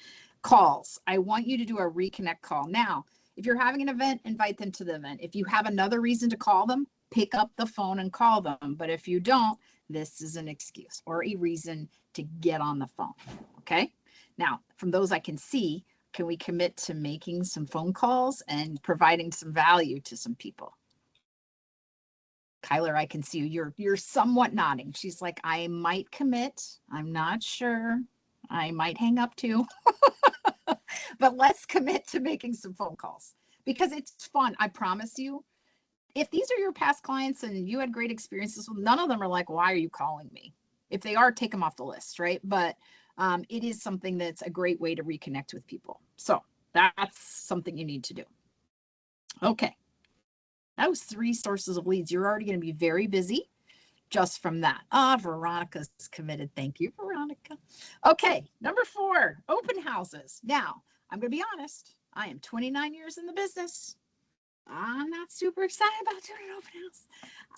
calls, I want you to do a reconnect call. Now, if you're having an event, invite them to the event. If you have another reason to call them, pick up the phone and call them. But if you don't, this is an excuse or a reason to get on the phone. Okay. Now, from those I can see, can we commit to making some phone calls and providing some value to some people? Kyler, I can see you. You're somewhat nodding. She's like, I might commit. I'm not sure. I might hang up too. But let's commit to making some phone calls because it's fun. I promise you. If these are your past clients and you had great experiences, none of them are like, why are you calling me? If they are, take them off the list, right? But it is something that's a great way to reconnect with people. So that's something you need to do. Okay. That was 3 sources of leads. You're already going to be very busy just from that. Veronica's committed. Thank you, Veronica. Okay, number 4, open houses. Now, I'm going to be honest. I am 29 years in the business. I'm not super excited about doing an open house.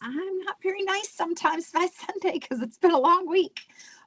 I'm not very nice sometimes by Sunday because it's been a long week.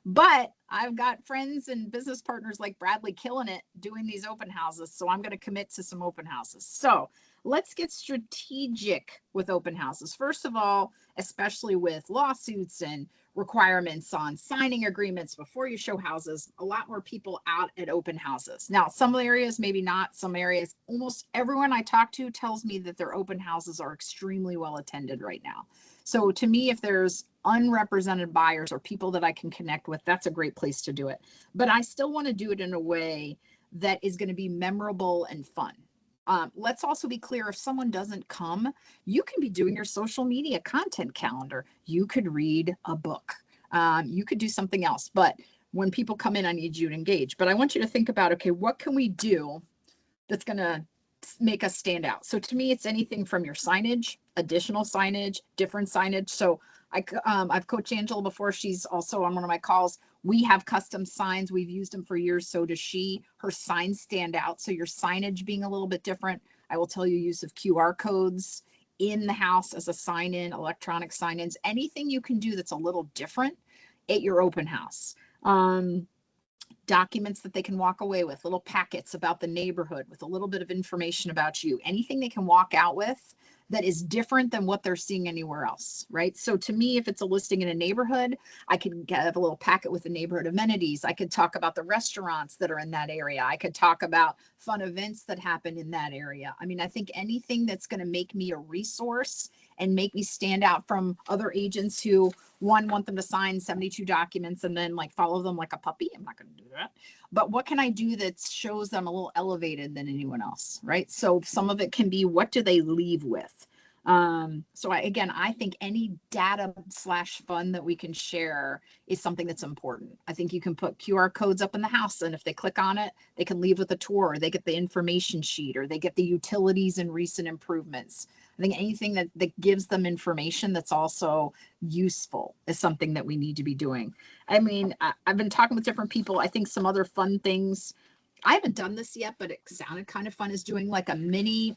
But I've got friends and business partners like Bradley killing it doing these open houses. So I'm going to commit to some open houses. So let's get strategic with open houses. First of all, especially with lawsuits and requirements on signing agreements before you show houses, a lot more people out at open houses. Now, some areas, maybe not, some areas, almost everyone I talk to tells me that their open houses are extremely well attended right now. So to me, if there's unrepresented buyers or people that I can connect with, that's a great place to do it. But I still want to do it in a way that is going to be memorable and fun. Let's also be clear, if someone doesn't come, you can be doing your social media content calendar. You could read a book. You could do something else. But when people come in, I need you to engage. But I want you to think about, okay, what can we do that's going to make us stand out? So to me, it's anything from your signage, additional signage, different signage. So I've coached Angela before. She's also on one of my calls. We have custom signs. We've used them for years. So does she. Her signs stand out. So your signage being a little bit different. I will tell you use of QR codes in the house as a sign-in, electronic sign-ins, anything you can do that's a little different at your open house. Documents that they can walk away with, little packets about the neighborhood with a little bit of information about you, anything they can walk out with that is different than what they're seeing anywhere else, right? So to me, if it's a listing in a neighborhood, I could get a little packet with the neighborhood amenities. I could talk about the restaurants that are in that area. I could talk about fun events that happen in that area. I mean, I think anything that's going to make me a resource and make me stand out from other agents who want them to sign 72 documents and then like follow them like a puppy. I'm not going to do that. But what can I do that shows them a little elevated than anyone else, right? So some of it can be, what do they leave with? I think any data / fun that we can share is something that's important. I think you can put QR codes up in the house, and if they click on it, they can leave with a tour, or they get the information sheet, or they get the utilities and recent improvements. I think anything that gives them information that's also useful is something that we need to be doing. I mean, I've been talking with different people. I think some other fun things, I haven't done this yet, but it sounded kind of fun, is doing like a mini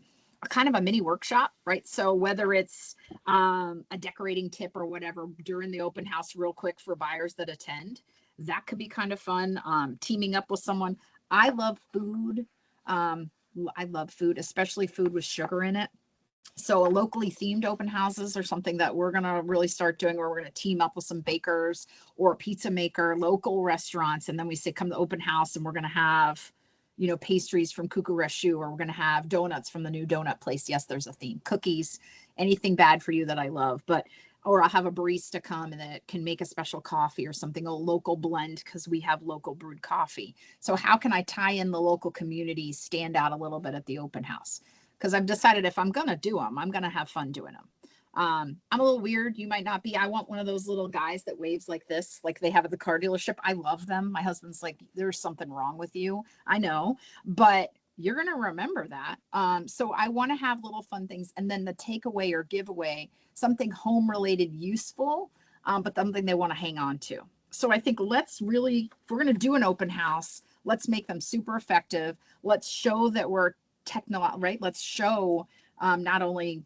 workshop, right? So whether it's a decorating tip or whatever during the open house real quick for buyers that attend, that could be kind of fun. Teaming up with someone. I love food. Especially food with sugar in it. So a locally themed open houses are something that we're going to really start doing, where we're going to team up with some bakers or a pizza maker, local restaurants. And then we say, come to open house and we're going to have, pastries from Kukureshu, or we're going to have donuts from the new donut place. Yes, there's a theme. Cookies, anything bad for you that I love, or I'll have a barista come and that can make a special coffee or something, a local blend, because we have local brewed coffee. So how can I tie in the local community, stand out a little bit at the open house? Because I've decided if I'm going to do them, I'm going to have fun doing them. I'm a little weird. You might not be. I want one of those little guys that waves like this, like they have at the car dealership. I love them. My husband's like, there's something wrong with you. I know, but you're going to remember that. So I want to have little fun things. And then the takeaway or giveaway, something home related, useful, but something they want to hang on to. So I think let's really, if we're going to do an open house, let's make them super effective. Let's show that we're right? Let's show not only,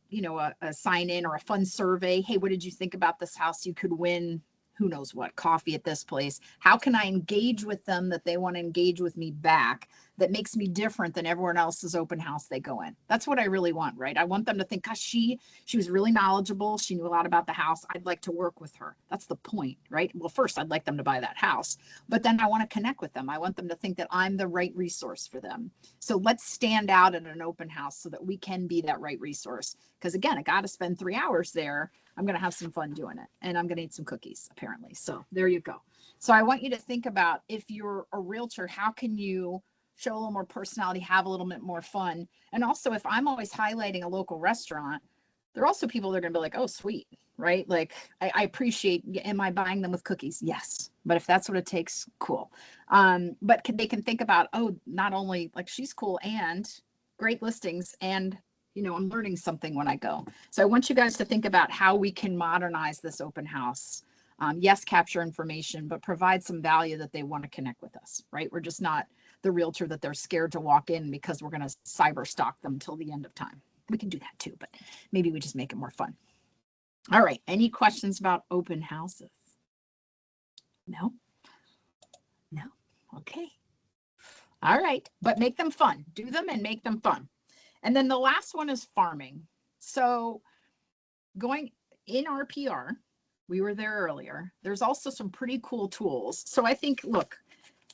a sign in or a fun survey. Hey, what did you think about this house? You could win who knows what, coffee at this place. How can I engage with them that they want to engage with me back, that makes me different than everyone else's open house they go in? That's what I really want, right? I want them to think, gosh, she was really knowledgeable. She knew a lot about the house. I'd like to work with her. That's the point, right? Well, first, I'd like them to buy that house, but then I want to connect with them. I want them to think that I'm the right resource for them. So let's stand out at an open house so that we can be that right resource. Because again, I got to spend 3 hours there. I'm going to have some fun doing it, and I'm going to eat some cookies, apparently. So there you go. So I want you to think about, if you're a realtor, how can you show a little more personality, have a little bit more fun? And also, if I'm always highlighting a local restaurant, There are also people that are going to be like, oh, sweet, right? Like, I appreciate, am I buying them with cookies? Yes. But if that's what it takes, cool. But they can think about, oh, not only like she's cool and great listings, and, you know, I'm learning something when I go. So I want you guys to think about how we can modernize this open house. Yes, capture information, but provide some value that they want to connect with us, right? We're just not the realtor that they're scared to walk in because we're going to cyber stalk them till the end of time. We can do that too, but maybe we just make it more fun. All right. Any questions about open houses? No? No? Okay. All right. But make them fun. Do them and make them fun. And then the last one is farming. So going in RPR, we were there earlier. There's also some pretty cool tools. So I think, look,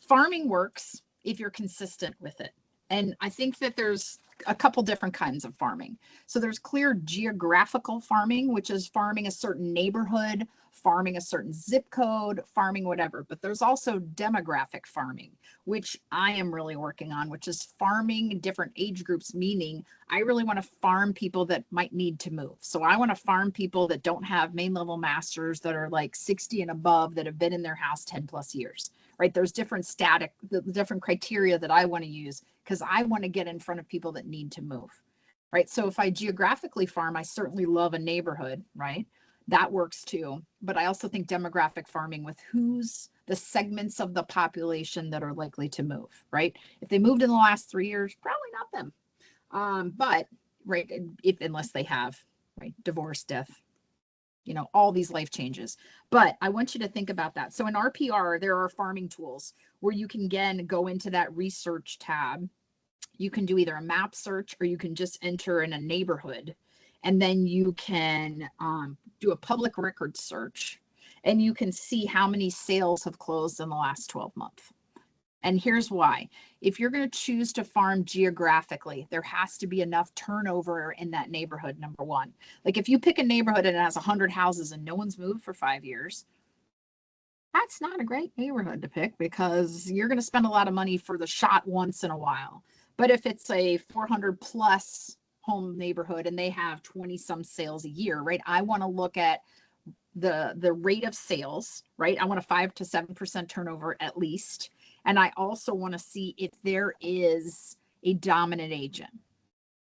farming works if you're consistent with it. And I think that there's a couple different kinds of farming. So there's clear geographical farming, which is farming a certain neighborhood, farming a certain zip code, farming whatever. But there's also demographic farming, which I am really working on, which is farming different age groups, meaning I really want to farm people that might need to move. So I want to farm people that don't have main level masters, that are like 60 and above, that have been in their house 10 plus years. Right? There's different the different criteria that I want to use because I want to get in front of people that need to move. Right? So if I geographically farm, I certainly love a neighborhood, right? That works too. But I also think demographic farming with who's the segments of the population that are likely to move, right? If they moved in the last 3 years, probably not them. But right, if unless they have, right, divorce, death, you know, all these life changes. But I want you to think about that. So in RPR, there are farming tools where you can again go into that research tab. You can do either a map search or you can just enter in a neighborhood. And then you can do a public record search and you can see how many sales have closed in the last 12 months. And here's why. If you're going to choose to farm geographically, there has to be enough turnover in that neighborhood, number one. Like if you pick a neighborhood and it has 100 houses and no one's moved for 5 years, that's not a great neighborhood to pick because you're going to spend a lot of money for the shot once in a while. But if it's a 400 plus home neighborhood and they have 20 some sales a year, right? I want to look at the rate of sales, right? I want a 5 to 7% turnover at least. And I also want to see if there is a dominant agent,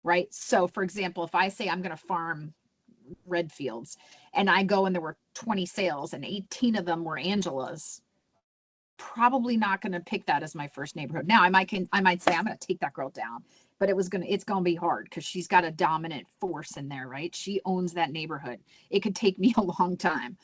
right? So for example, if I say I'm going to farm Redfields and I go and there were 20 sales and 18 of them were Angela's, probably not going to pick that as my first neighborhood. Now I might say I'm going to take that girl down, but it's going to be hard because she's got a dominant force in there, right? She owns that neighborhood. It could take me a long time.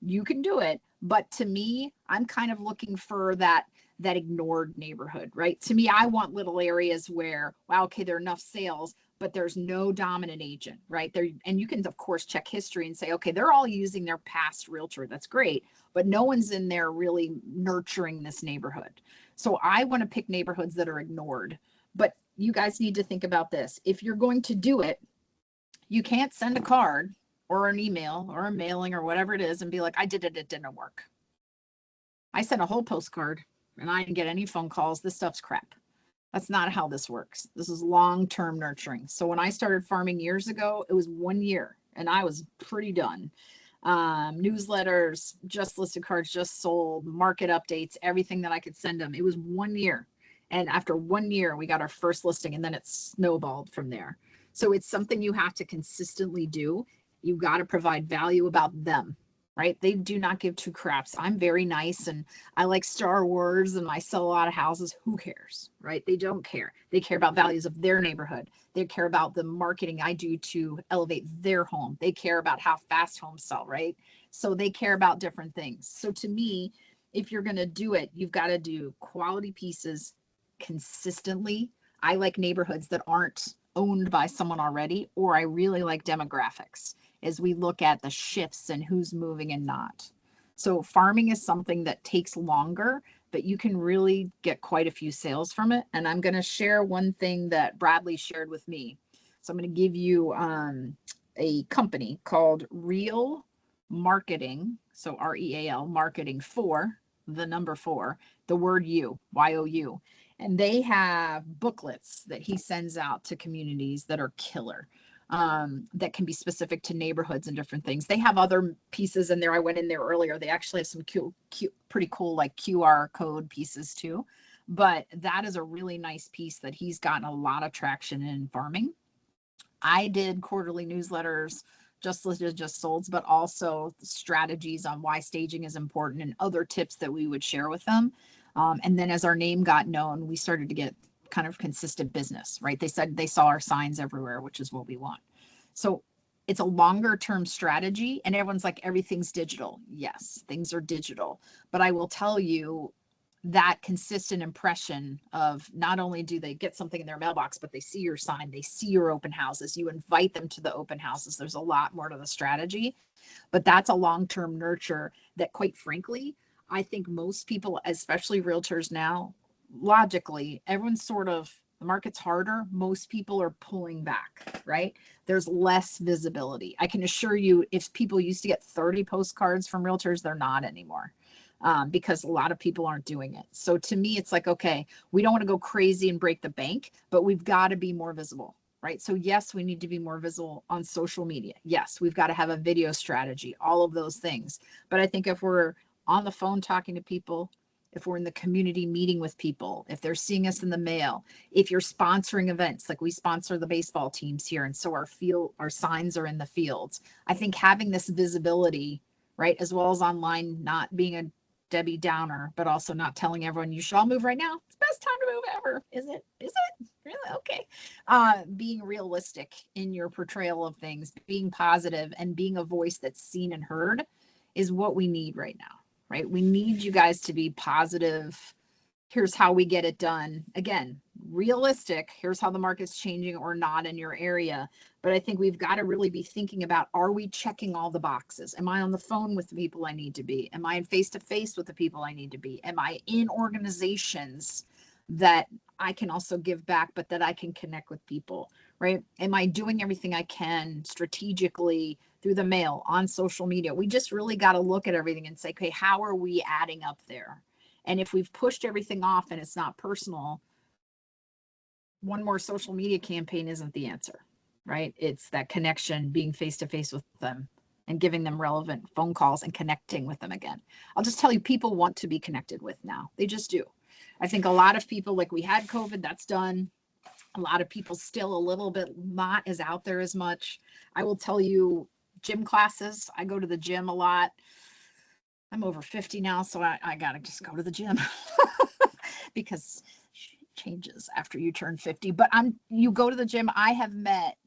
You can do it, but to me, I'm kind of looking for that ignored neighborhood, right? To me, I want little areas where, wow, okay, there are enough sales, but there's no dominant agent, right? There, and you can of course check history and say, okay, they're all using their past realtor. That's great, but no one's in there really nurturing this neighborhood. So I want to pick neighborhoods that are ignored. But you guys need to think about this. If you're going to do it, you can't send a card or an email or a mailing or whatever it is and be like, I did it, it didn't work. I sent a whole postcard and I didn't get any phone calls. This stuff's crap. That's not how this works. This is long-term nurturing. So when I started farming years ago, it was 1 year and I was pretty done. Newsletters, just listed cards, just sold, market updates, everything that I could send them. It was 1 year. And after 1 year, we got our first listing and then it snowballed from there. So it's something you have to consistently do. You got to provide value about them, right? They do not give two craps. I'm very nice and I like Star Wars and I sell a lot of houses. Who cares, right? They don't care. They care about values of their neighborhood. They care about the marketing I do to elevate their home. They care about how fast homes sell, right? So they care about different things. So to me, if you're going to do it, you've got to do quality pieces consistently. I like neighborhoods that aren't owned by someone already, or I really like demographics as we look at the shifts and who's moving and not. So farming is something that takes longer, but you can really get quite a few sales from it. And I'm going to share one thing that Bradley shared with me. So I'm going to give you a company called Real Marketing. So REAL Marketing 4, the number 4, the word you, YOU. And they have booklets that he sends out to communities that are killer. that can be specific to neighborhoods and different things. They have other pieces in there. I went in there earlier. They actually have some pretty cool like QR code pieces too. But that is a really nice piece that he's gotten a lot of traction in farming. I did quarterly newsletters, just listed, just solds, but also strategies on why staging is important and other tips that we would share with them. And then as our name got known, we started to get kind of consistent business, right? They said they saw our signs everywhere, which is what we want. So it's a longer term strategy, and everyone's like, everything's digital. Yes, things are digital, but I will tell you that consistent impression of not only do they get something in their mailbox, but they see your sign, they see your open houses, you invite them to the open houses. There's a lot more to the strategy, but that's a long-term nurture that, quite frankly, I think most people, especially realtors now, logically, everyone's sort of, the market's harder. Most people are pulling back, right? There's less visibility. I can assure you, if people used to get 30 postcards from realtors, they're not anymore. Because a lot of people aren't doing it. So to me, it's like, okay, we don't want to go crazy and break the bank, but we've got to be more visible, right? So yes, we need to be more visible on social media. Yes, we've got to have a video strategy, all of those things. But I think if we're on the phone talking to people, if we're in the community meeting with people, if they're seeing us in the mail, if you're sponsoring events, like we sponsor the baseball teams here, and so our signs are in the fields. I think having this visibility, right, as well as online, not being a Debbie Downer, but also not telling everyone you should all move right now. It's the best time to move ever. Is it? Is it? Really? Okay. Being realistic in your portrayal of things, being positive, and being a voice that's seen and heard is what we need right now, right? We need you guys to be positive. Here's how we get it done. Again, realistic. Here's how the market's changing or not in your area. But I think we've got to really be thinking about, are we checking all the boxes? Am I on the phone with the people I need to be? Am I face to face with the people I need to be? Am I in organizations that I can also give back, but that I can connect with people, right? Am I doing everything I can strategically through the mail, on social media? We just really got to look at everything and say, okay, how are we adding up there? And if we've pushed everything off and it's not personal, one more social media campaign isn't the answer, right? It's that connection, being face to face with them and giving them relevant phone calls and connecting with them again. I'll just tell you, people want to be connected with now. They just do. I think a lot of people, like we had COVID, that's done. A lot of people still a little bit not as out there as much. I will tell you, gym classes, I go to the gym a lot. I'm over 50 now, so I got to just go to the gym because it changes after you turn 50. But you go to the gym. I have met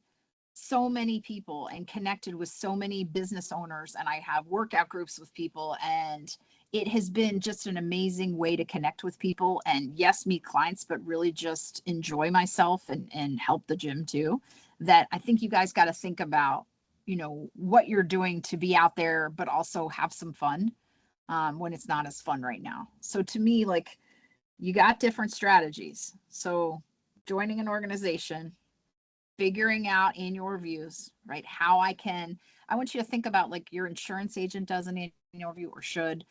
so many people and connected with so many business owners, and I have workout groups with people, and it has been just an amazing way to connect with people and, yes, meet clients, but really just enjoy myself and help the gym too. That I think you guys got to think about, what you're doing to be out there, but also have some fun when it's not as fun right now. So to me, like, you got different strategies. So joining an organization, figuring out annual reviews, right? I want you to think about, like, your insurance agent does an annual review, or should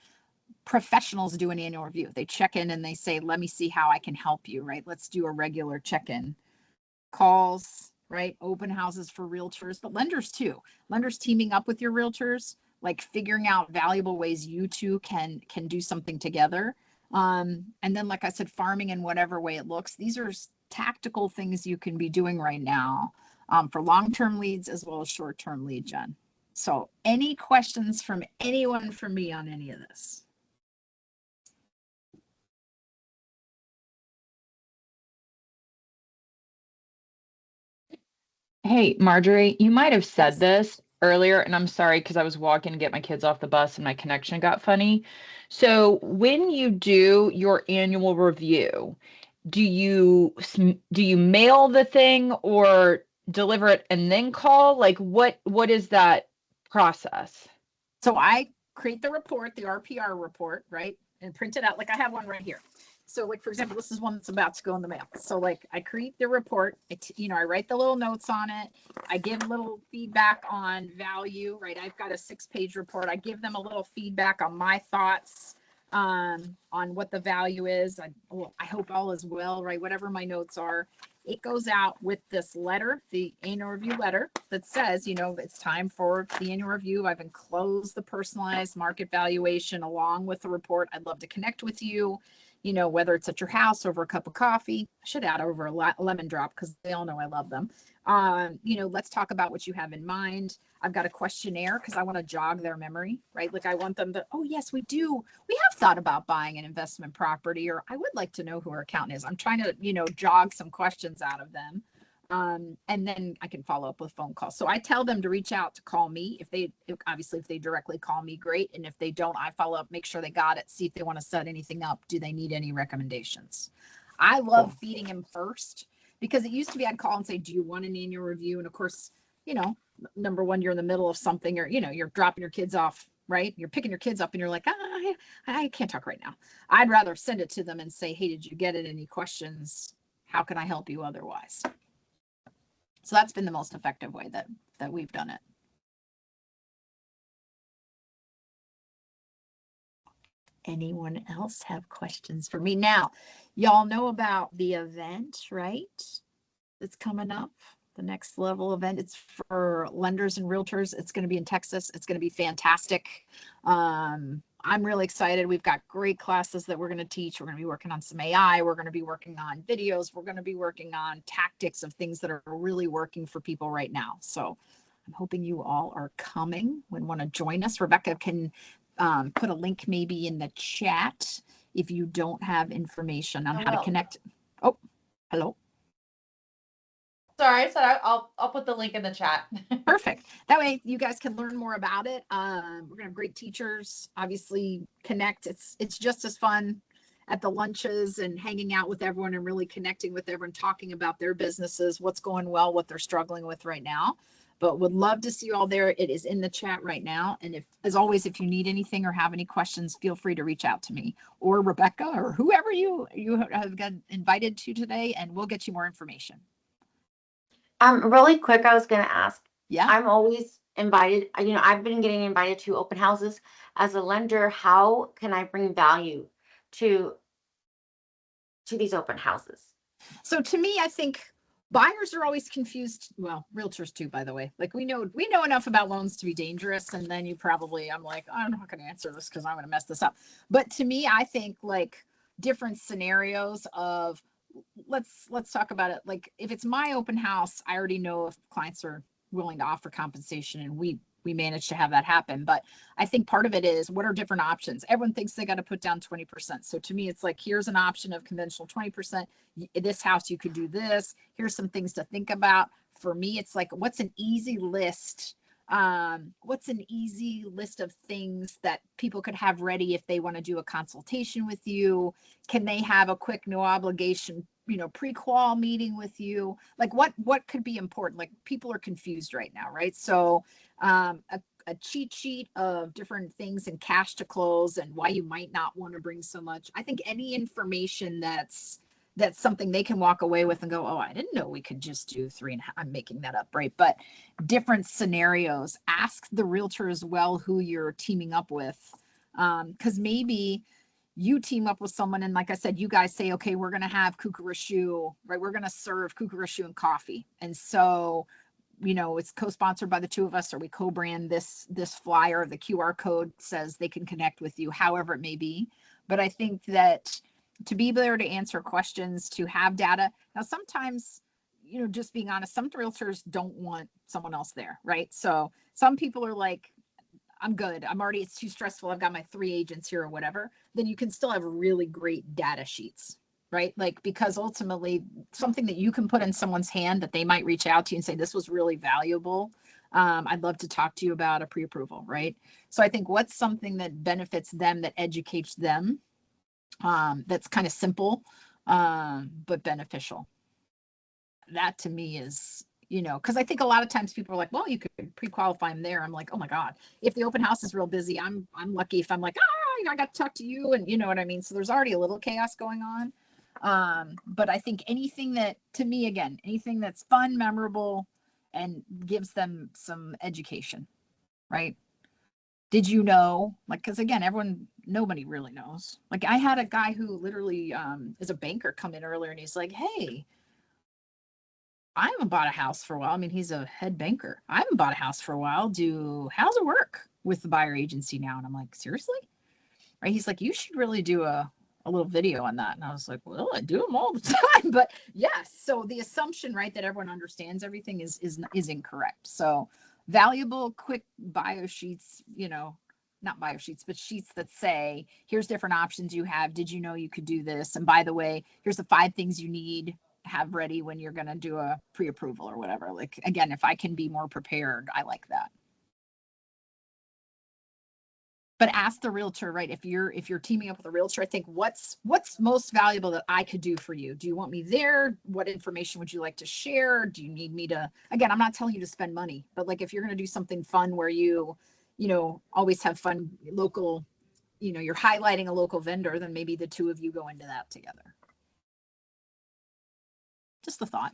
professionals do an annual review. They check in and they say, let me see how I can help you, right? Let's do a regular check-in. Calls, right? Open houses for realtors, but lenders too. Lenders teaming up with your realtors, like figuring out valuable ways you two can do something together. And then, like I said, farming in whatever way it looks. These are tactical things you can be doing right now for long-term leads as well as short-term lead gen. So any questions from anyone from me on any of this? Hey, Marjorie, you might have said Yes. this earlier, and I'm sorry because I was walking to get my kids off the bus and my connection got funny. So when you do your annual review, do you mail the thing or deliver it and then call? Like what is that process? So I create the report, the RPR report, right? And print it out. Like I have one right here. So like, for example, this is one that's about to go in the mail. So like I create the report, I write the little notes on it. I give little feedback on value, right? I've got a 6-page report. I give them a little feedback on my thoughts on what the value is. I hope all is well, right? Whatever my notes are. it goes out with this letter, the annual review letter that says, you know, it's time for the annual review. I've enclosed the personalized market valuation along with the report. I'd love to connect with you, you know, whether it's at your house over a cup of coffee. I should add over a lemon drop because they all know I love them. You know, let's talk about what you have in mind. I've got a questionnaire because I want to jog their memory, right? Like I want them to, oh yes, we do. We have thought about buying an investment property, or I would like to know who our accountant is. I'm trying to, you know, jog some questions out of them. And then I can follow up with phone calls. So I tell them to reach out to call me. Obviously, if they directly call me, great. And if they don't, I follow up, make sure they got it, see if they want to set anything up. Do they need any recommendations? I love feeding them first because it used to be I'd call and say, do you want an annual review? And of course, you know, number one, you're in the middle of something, or, you know, you're dropping your kids off, right? You're picking your kids up and you're like, I can't talk right now. I'd rather send it to them and say, hey, did you get it? Any questions? How can I help you otherwise? So that's been the most effective way that we've done it. Anyone else have questions for me? Now, y'all know about the event, right? That's coming up, the next level event. It's for lenders and realtors. It's going to be in Texas. It's going to be fantastic. I'm really excited. We've got great classes that we're going to teach. We're going to be working on some AI. We're going to be working on videos. We're going to be working on tactics of things that are really working for people right now. So I'm hoping you all are coming and want to join us. Rebecca can put a link maybe in the chat if you don't have information on how to connect. Oh, hello. Sorry, I said I'll put the link in the chat. Perfect. That way you guys can learn more about it. We're gonna have great teachers, obviously connect. It's just as fun at the lunches and hanging out with everyone and really connecting with everyone, talking about their businesses, what's going well, what they're struggling with right now. But would love to see you all there. It is in the chat right now. And if, as always, if you need anything or have any questions, feel free to reach out to me or Rebecca or whoever you have got invited to today, and we'll get you more information. Really quick, I was going to ask. Yeah. I'm always invited. You know, I've been getting invited to open houses. As a lender, how can I bring value to these open houses? So to me, I think buyers are always confused. Well, realtors too, by the way. Like we know enough about loans to be dangerous. And then I'm like, I'm not going to answer this because I'm going to mess this up. But to me, I think like different scenarios of let's talk about it. Like if it's my open house, I already know if clients are willing to offer compensation, and we managed to have that happen. But I think part of it is, what are different options? Everyone thinks they got to put down 20%. So to me, it's like, here's an option of conventional 20%. This house, you could do this. Here's some things to think about. For me, it's like, what's an easy list? What's an easy list of things that people could have ready if they want to do a consultation with you? Can they have a quick, no obligation, you know, pre-qual meeting with you? Like what could be important? Like people are confused right now, right? So a cheat sheet of different things and cash to close and why you might not want to bring so much. I think any information that's something they can walk away with and go, oh, I didn't know we could just do 3.5. I'm making that up, right? But different scenarios. Ask the realtor as well who you're teaming up with, because maybe you team up with someone and, like I said, you guys say, okay, we're going to have kukurashu, right? We're going to serve kukurashu and coffee, and so, you know, it's co-sponsored by the two of us, or we co-brand this flyer. The QR code says they can connect with you, however it may be. But I think that to be there to answer questions, to have data. Now, sometimes, you know, just being honest, some realtors don't want someone else there, right? So some people are like, I'm good. It's too stressful. I've got my 3 agents here or whatever. Then you can still have really great data sheets, right? Like, because ultimately something that you can put in someone's hand that they might reach out to you and say, this was really valuable. I'd love to talk to you about a pre-approval, right? So I think what's something that benefits them, that educates them, that's kind of simple, but beneficial. That to me is, you know, because I think a lot of times people are like, well, you could pre-qualify them there. I'm like, oh my God, if the open house is real busy, I'm lucky if I'm like, I got to talk to you, and you know what I mean? So there's already a little chaos going on. But I think anything that, to me, again, anything that's fun, memorable, and gives them some education, right? Did you know, like, because again, nobody really knows. Like I had a guy who literally is a banker come in earlier, and he's like, hey, I haven't bought a house for a while. I mean, he's a head banker. I haven't bought a house for a while. How's it work with the buyer agency now? And I'm like, seriously? Right? He's like, you should really do a little video on that. And I was like, well, I do them all the time. But yes, so the assumption, right, that everyone understands everything is incorrect. So valuable, quick bio sheets, not bio sheets, but sheets that say, here's different options you have. Did you know you could do this? And by the way, here's the 5 things you need have ready when you're going to do a pre-approval or whatever. Like, again, if I can be more prepared, I like that. But ask the realtor, right? If you're teaming up with a realtor, I think what's most valuable that I could do for you? Do you want me there? What information would you like to share? Do you need me to, again, I'm not telling you to spend money, but like if you're going to do something fun where you always have fun local, you're highlighting a local vendor, then maybe the 2 of you go into that together. Just a thought.